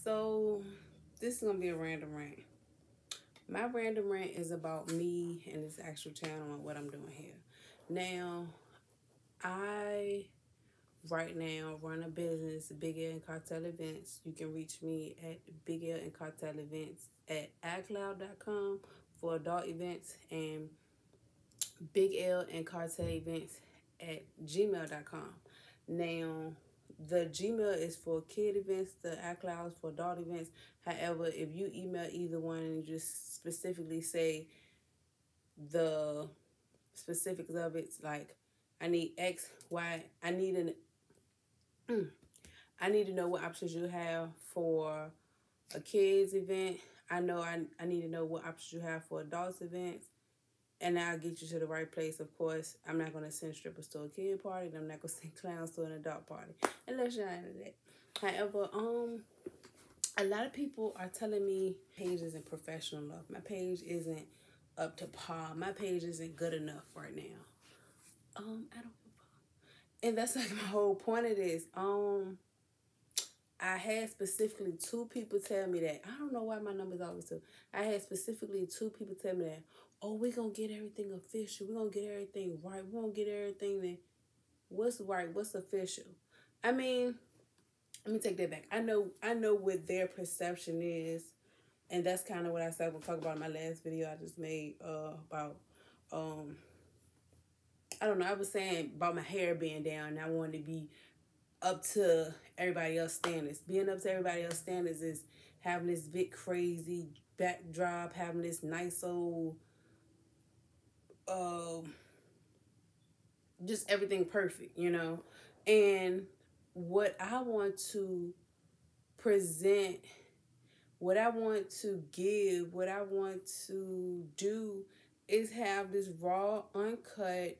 So this is gonna be a random rant. My random rant is about me and this actual channel and what I'm doing here. Now, I right now run a business, Big L and Cartel Events. You can reach me at Big L and Cartel Events at iCloud.com for adult events and Big L and Cartel Events at gmail.com. Now, the Gmail is for kid events, the iCloud is for adult events. However, if you email either one and just specifically say the specifics of it, like I need X, Y, I need I need to know what options you have for a kids event. I need to know what options you have for adults events. And I'll get you to the right place. Of course, I'm not going to send strippers to a kid party. And I'm not going to send clowns to an adult party. Unless you're into that. However, a lot of people are telling me page isn't professional enough. My page isn't up to par. My page isn't good enough right now. I don't give a fuck. And that's like my whole point of this. I had specifically 2 people tell me that. I don't know why my number's always 2. I had specifically 2 people tell me that. Oh, we're going to get everything official. We're going to get everything right. We're going to get everything that. What's right? What's official? I mean, let me take that back. I know what their perception is. And that's kind of what I said. We'll talk about in my last video I just made about, I don't know. I was saying about my hair being down. And I wanted to be up to everybody else standards. Being up to everybody else standards is having this big crazy backdrop, having this nice old just everything perfect, you know. And what I want to present, what I want to give, what I want to do is have this raw, uncut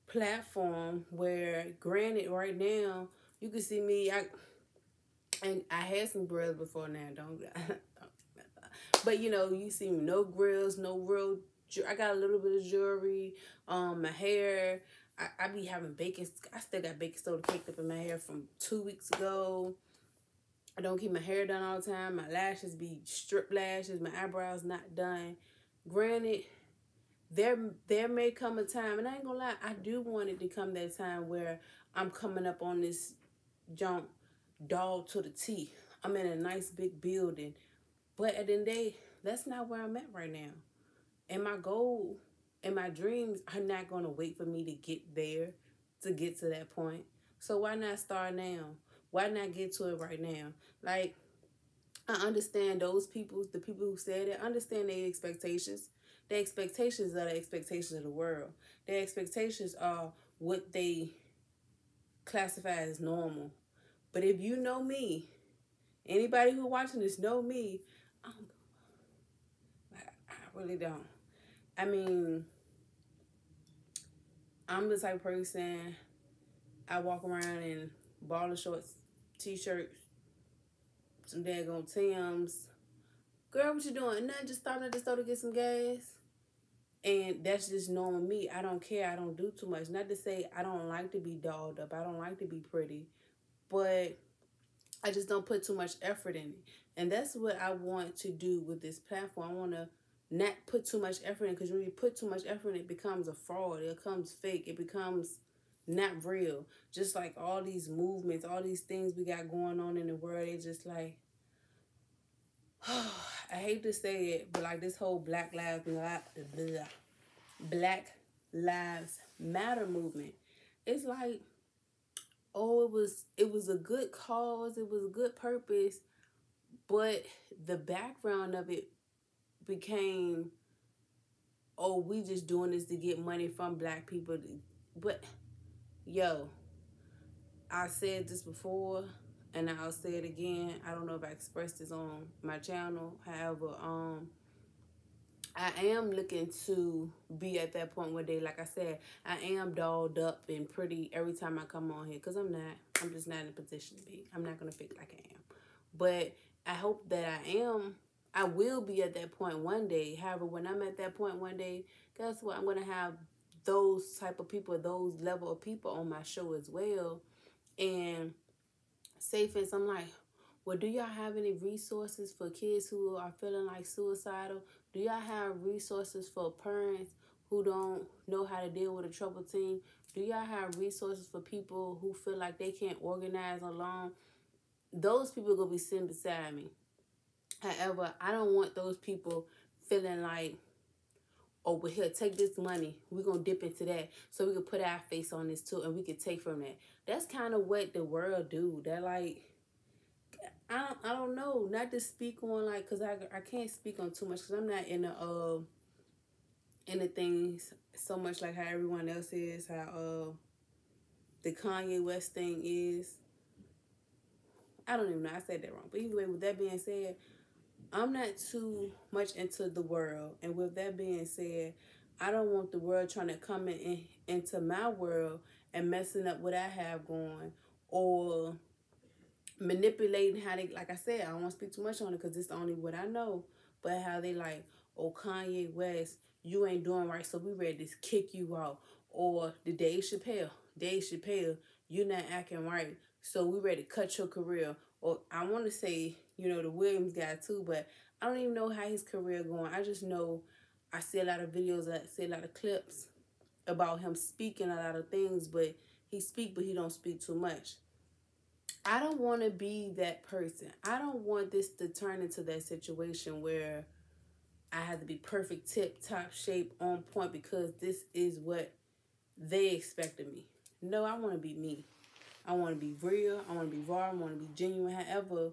platform where, granted, right now you can see me. I had some grills before now. Don't but you know, you see me, no grills, no real. I got a little bit of jewelry, my hair. I be having baking. I still got baking soda caked up in my hair from 2 weeks ago. I don't keep my hair done all the time. My lashes be strip lashes. My eyebrows not done. Granted, there may come a time, and I ain't gonna lie, I do want it to come that time where I'm coming up on this junk dog to the T. I'm in a nice big building. But at the end of the day, that's not where I'm at right now. And my goal and my dreams are not going to wait for me to get there, to get to that point. So why not start now? Why not get to it right now? Like, I understand those people, the people who said it, understand their expectations. Their expectations are the expectations of the world. Their expectations are what they classify as normal. But if you know me, anybody who watching this know me, I really don't. I mean, I'm the type of person, I walk around in baller shorts, t-shirts, some daggone Timbs. Girl, what you doing? Nothing, just stopping at the store to get some gas. And that's just normal me. I don't care. I don't do too much. Not to say I don't like to be dolled up. I don't like to be pretty. But I just don't put too much effort in it. And that's what I want to do with this platform. I want to not put too much effort in, because when you put too much effort in, it becomes a fraud. It becomes fake. It becomes not real. Just like all these movements, all these things we got going on in the world, it's just like, I hate to say it, but like this whole Black Lives Matter movement, it's like, oh, it was a good cause, it was a good purpose, but the background of it became, oh, we just doing this to get money from black people. But yo, I said this before and I'll say it again. I don't know if I expressed this on my channel. However, I am looking to be at that point one day. Like I said, I am dolled up and pretty every time I come on here, because I'm not. I'm just not in a position to be. I'm not going to fake like I am. But I hope that I will be at that point one day. However, when I'm at that point one day, guess what? I'm going to have those type of people, those level of people on my show as well. And say, for instance, I'm like, Well, do y'all have any resources for kids who are feeling like suicidal? Do y'all have resources for parents who don't know how to deal with a troubled teen? Do y'all have resources for people who feel like they can't organize alone? Those people are going to be sitting beside me. However, I don't want those people feeling like, oh, well, here, take this money. We're going to dip into that so we can put our face on this too and we can take from that. That's kind of what the world do. They're like, I don't know. Not to speak on, like, because I can't speak on too much because I'm not in the things so much like how everyone else is, how the Kanye West thing is. I don't even know. I said that wrong. But either way, with that being said, I'm not too much into the world. And with that being said, I don't want the world trying to come into my world and messing up what I have going or manipulating how they, like I said, I don't want to speak too much on it because it's only what I know, but how they like, oh, Kanye West, you ain't doing right, so we ready to kick you out. Or the Dave Chappelle, you not acting right, so we ready to cut your career. Or I want to say, the Williams guy too, but I don't even know how his career going. I just know I see a lot of videos, I see a lot of clips about him speaking a lot of things, but he don't speak too much. I don't want to be that person. I don't want this to turn into that situation where I have to be perfect, tip, top shape, on point because this is what they expect of me. No, I want to be me. I want to be real. I want to be raw. I want to be genuine. However,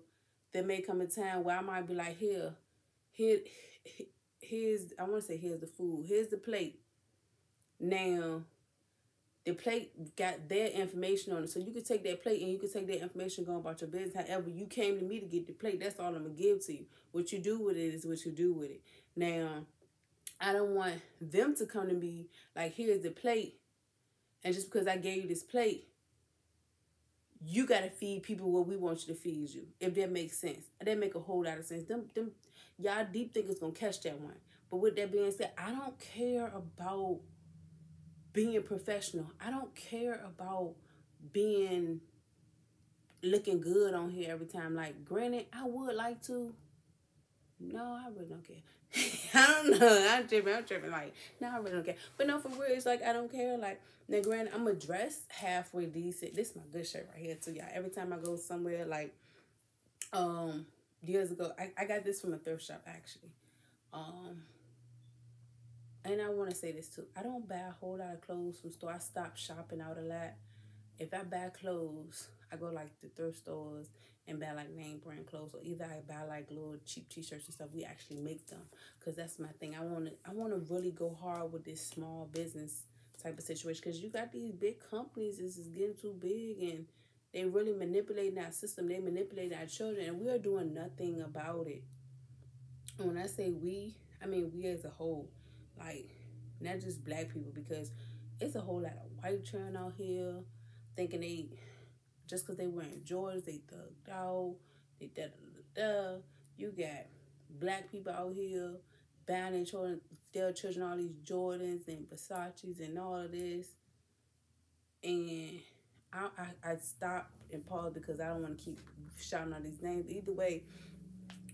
there may come a time where I might be like, here's, I want to say, here's the food. Here's the plate. Now, the plate got their information on it. So you can take that plate and you can take that information going about your business. However, you came to me to get the plate. That's all I'm going to give to you. What you do with it is what you do with it. Now, I don't want them to come to me like, here's the plate. And just because I gave you this plate, you got to feed people what we want you to feed you. If that makes sense. That make a whole lot of sense. Them y'all deep thinkers going to catch that one. But with that being said, I don't care about being professional. I don't care about being looking good on here every time. Like, granted, I would like to. No, I really don't care. I don't know. I'm tripping. Like, no, I really don't care. But no, for real, it's like, I don't care. Like, now, granted, I'm going to dress halfway decent. This is my good shirt right here, too, y'all. Every time I go somewhere, like, years ago, I got this from a thrift shop, actually. And I want to say this too. I don't buy a whole lot of clothes from store. I stopped shopping out a lot. If I buy clothes, I go like the thrift stores and buy like name brand clothes, or either I buy like little cheap t-shirts and stuff. We actually make them because that's my thing. I want to really go hard with this small business type of situation because you got these big companies. This is getting too big and they really manipulating our system. They manipulate our children and we are doing nothing about it. And when I say we, I mean we as a whole. Like, not just black people, because it's a whole lot of white children out here thinking they, just because they wearing Jordans, they thugged out, they da-da-da-da. You got black people out here buying their children all these Jordans and Versace's and all of this. And I stopped and paused because I don't want to keep shouting out these names. Either way,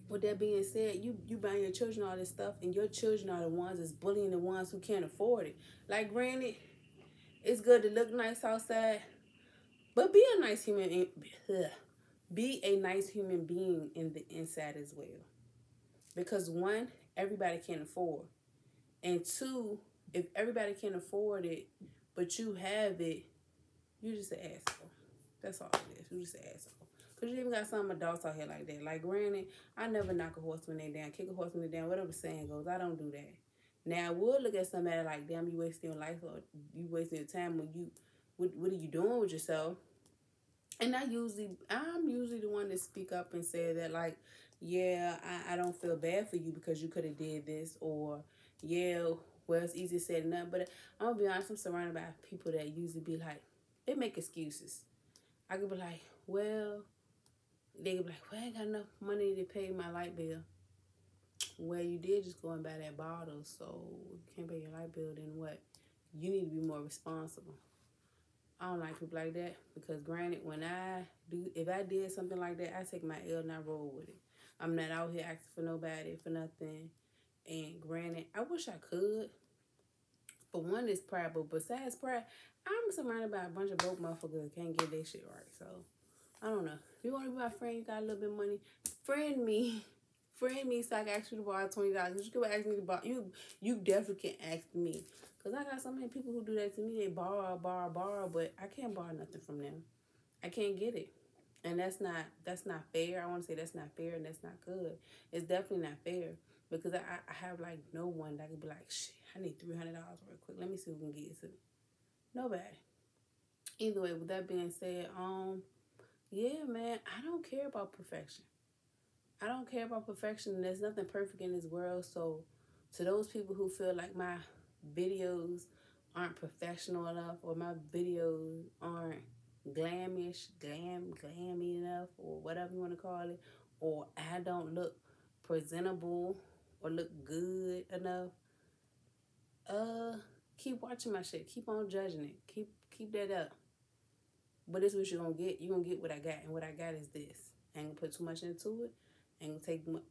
with that being said, you buying your children all this stuff, and your children are the ones that's bullying the ones who can't afford it. Like, granted, it's good to look nice outside, but be a nice human. Be a nice human being in the inside as well. Because one, everybody can't afford, and two, if everybody can't afford it, but you have it, you just an asshole. That's all it is. You just an asshole. Because you even got some adults out here like that. Like, granted, I never knock a horse when they down, kick a horse when they down, whatever the saying goes. I don't do that. Now, I would look at somebody like, damn, you wasting your life or you wasting your time when what are you doing with yourself? And I'm usually the one to speak up and say that, like, yeah, I don't feel bad for you because you could have did this, or, yeah, well, it's easier said than done. But I'm going to be honest, I'm surrounded by people that usually be like, they make excuses. I could be like, well, they could be like, well, I ain't got enough money to pay my light bill. Well, you did just go and buy that bottle, so you can't pay your light bill, then what? You need to be more responsible. I don't like people like that because granted, if I did something like that, I take my L and I roll with it. I'm not out here asking for nobody for nothing. And granted, I wish I could. For one, it's pride, but besides pride, I'm surrounded by a bunch of broke motherfuckers that can't get their shit right. So I don't know. If you want to be my friend, you got a little bit of money, friend me. Friend me so I can ask you to borrow $20. You can ask me to borrow. You definitely can ask me. Because I got so many people who do that to me. They borrow, but I can't borrow nothing from them. I can't get it. And that's not fair. I want to say that's not fair and that's not good. It's definitely not fair. Because I have like no one that can be like, shit, I need $300 real quick. Let me see who can get it to me. Nobody. Either way, with that being said, yeah, man, I don't care about perfection. I don't care about perfection. There's nothing perfect in this world. So to those people who feel like my videos aren't professional enough or my videos aren't glammy enough or whatever you want to call it, or I don't look presentable or look good enough, keep watching my shit. Keep on judging it. Keep that up. But this is what you're gonna get. You're gonna get what I got, and what I got is this. I ain't gonna put too much into it. I ain't gonna take much.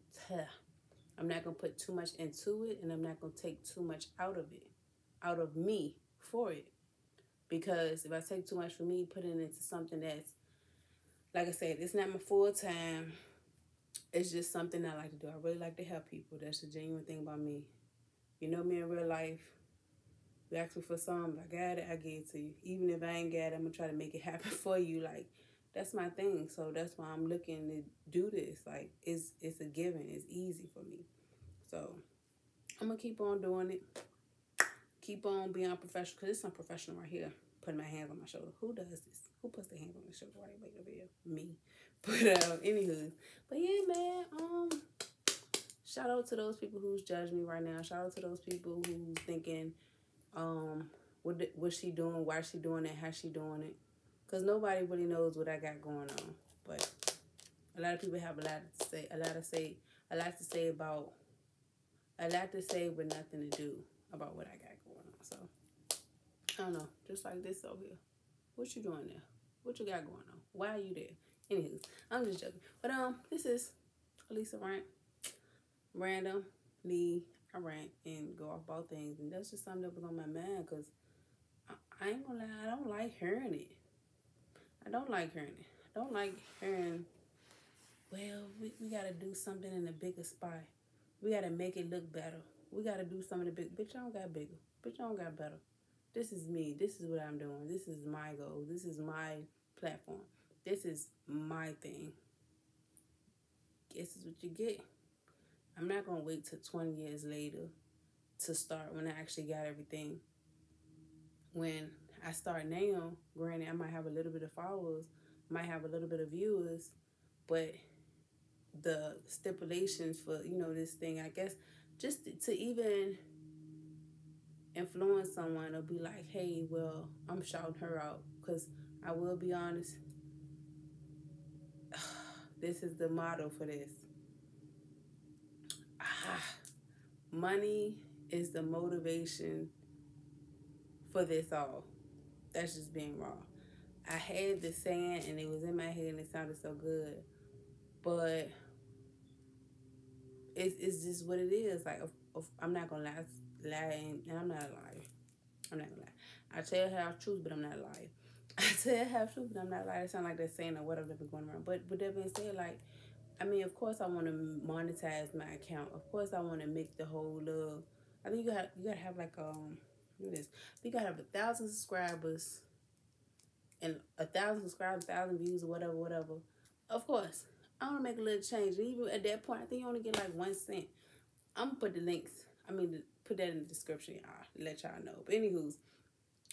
I'm not gonna put too much into it, and I'm not gonna take too much out of it, out of me for it. Because if I take too much from me, putting it into something that's, like I said, it's not my full time. It's just something I like to do. I really like to help people. That's the genuine thing about me. You know me in real life. You ask me for something, I got it, I give it to you. Even if I ain't got it, I'm gonna try to make it happen for you. Like, that's my thing. So that's why I'm looking to do this. Like, it's a given. It's easy for me. So I'm gonna keep on doing it. Keep on being professional, because it's unprofessional right here. Putting my hands on my shoulder. Who does this? Who puts their hands on their shoulder while they make a video? Me. But anywho. But yeah, man. Shout out to those people who's judging me right now. Shout out to those people who's thinking, what's she doing? Why is she doing it? How's she doing it? Because nobody really knows what I got going on. But a lot of people have a lot to say. A lot to say, but nothing to do about what I got going on. So I don't know. Just like this over here. What you doing there? What you got going on? Why are you there? Anywho, I'm just joking. But this is Elisa Rant. Randomly, I rant and go off about things, and that's just something that was on my mind. Cause I ain't gonna lie, I don't like hearing it. I don't like hearing. Well, we gotta do something in a bigger spot. We gotta make it look better. We gotta do something big. Bitch, I don't got bigger. Bitch, I don't got better. This is me. This is what I'm doing. This is my goal. This is my platform. This is my thing. This is what you get. I'm not going to wait till 20 years later to start when I actually got everything. When I start now, granted, I might have a little bit of followers, might have a little bit of viewers, but the stipulations for, this thing, I guess, just to even influence someone or be like, hey, well, I'm shouting her out. Because I will be honest, this is the motto for this. Money is the motivation for this all. That's just being raw. I had this saying and it was in my head and it sounded so good. But it's just what it is. Like, I'm not going to lie, and I'm not a liar. I'm not going to lie. I tell half truth, but I'm not a liar. I tell half truth, but I'm not a liar. It sounds like that saying or whatever been going around. But with that being said, like, I mean, of course I want to monetize my account. Of course I want to make the whole little, I think you gotta have like, look at this. You gotta have 1,000 subscribers and 1,000 subscribers, 1,000 views or whatever. Of course, I want to make a little change. And even at that point, I think you only get like 1 cent. I'm gonna put the links. Put that in the description, y'all. Let y'all know. But anywho's,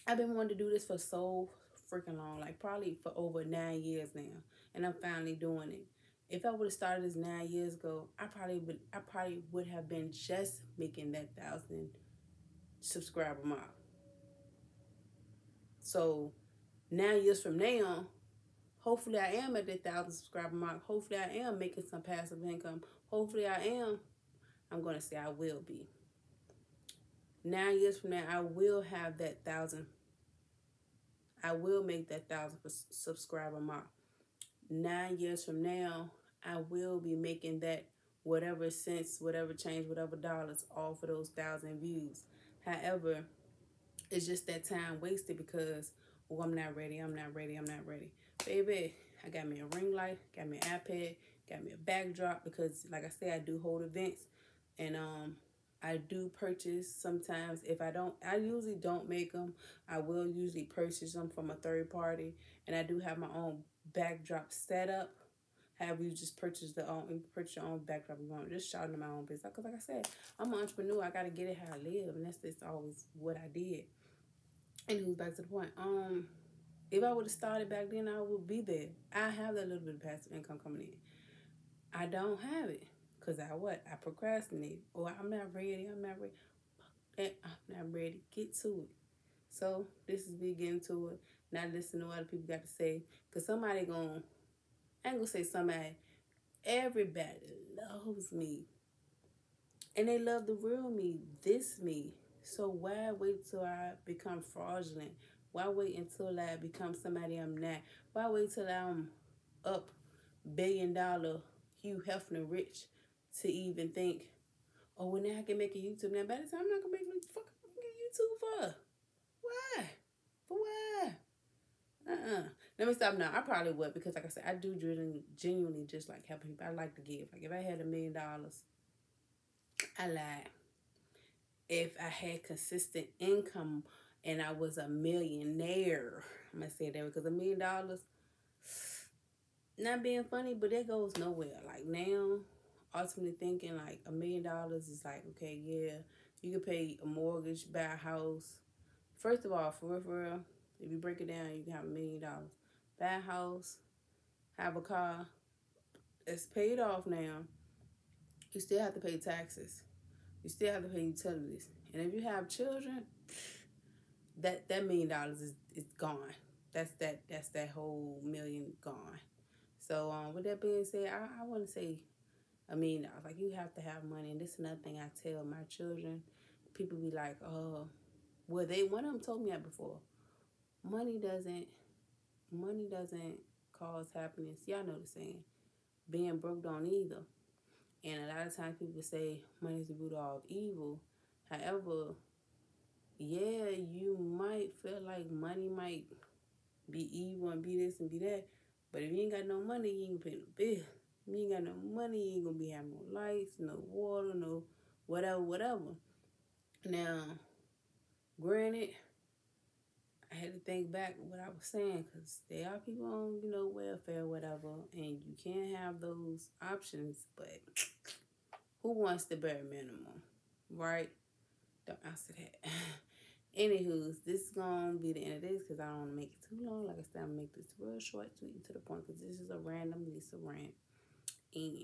I've been wanting to do this for so freaking long, like probably for over 9 years now, and I'm finally doing it. If I would have started this 9 years ago, I probably would have been just making that 1,000 subscriber mark. So 9 years from now, hopefully I am at that 1,000 subscriber mark. Hopefully I am making some passive income. Hopefully I'm going to say I will be. 9 years from now, I will have that 1,000. I will make that 1,000 subscriber mark. 9 years from now, I will be making that whatever cents, whatever change, whatever dollars off of those 1,000 views. However, it's just that time wasted because, oh, I'm not ready, I'm not ready, I'm not ready. Baby, I got me a ring light, got me an iPad, got me a backdrop because, like I said, I do hold events. And I do purchase sometimes. If I don't, I usually don't make them. I will usually purchase them from a third party. And I do have my own backdrop setup. Have you just purchase purchase your own backdrop you want? Just shouting my own business. Because like I said, I'm an entrepreneur. I gotta get it how I live, and that's just always what I did. And who's back to the point. If I would have started back then, I would be there. I have that little bit of passive income coming in. I don't have it. Because I procrastinate. Or I'm not ready. I'm not ready. Get to it. So this is me getting to it. Not listen to what other people got to say. Because somebody I ain't gonna say somebody. Everybody loves me. And they love the real me. This me. So why wait till I become fraudulent? Why wait until I become somebody I'm not? Why wait till I'm up $1 billion Hugh Hefner rich to even think, oh, well, now I can make a YouTube. Now, by the time I'm not going to make no fucking YouTube for. Why? For why? Let me stop now. I probably would because, like I said, I do genuinely just like helping people. I like to give. Like, if I had $1 million, I lied. If I had consistent income and I was a millionaire, I'm going to say that because $1 million, not being funny, but that goes nowhere. Like now, ultimately thinking like $1 million is like, okay, yeah, you can pay a mortgage, buy a house. First of all, for real, if you break it down, you can have $1 million. Buy a house, have a car. It's paid off now. You still have to pay taxes. You still have to pay utilities. And if you have children, that $1 million is gone. That's that whole million gone. So with that being said, I want to say $1 million. Like, you have to have money. And this is another thing I tell my children. People be like, oh, well, one of them told me that before. Money doesn't cause happiness. Y'all know the saying. Being broke don't either. And a lot of times people say money is the root of all evil. However, yeah, you might feel like money might be evil and be this and be that. But if you ain't got no money, you ain't pay no bill. If you ain't got no money, you ain't gonna be having no lights, no water, no whatever. Now, granted, I had to think back what I was saying because there are people on, welfare, whatever, and you can't have those options. But who wants the bare minimum, right? Don't answer that. Anywho, this is going to be the end of this because I don't want to make it too long. Like I said, I'm going to make this real short, sweet, and to the point because this is a random Lisa rant. And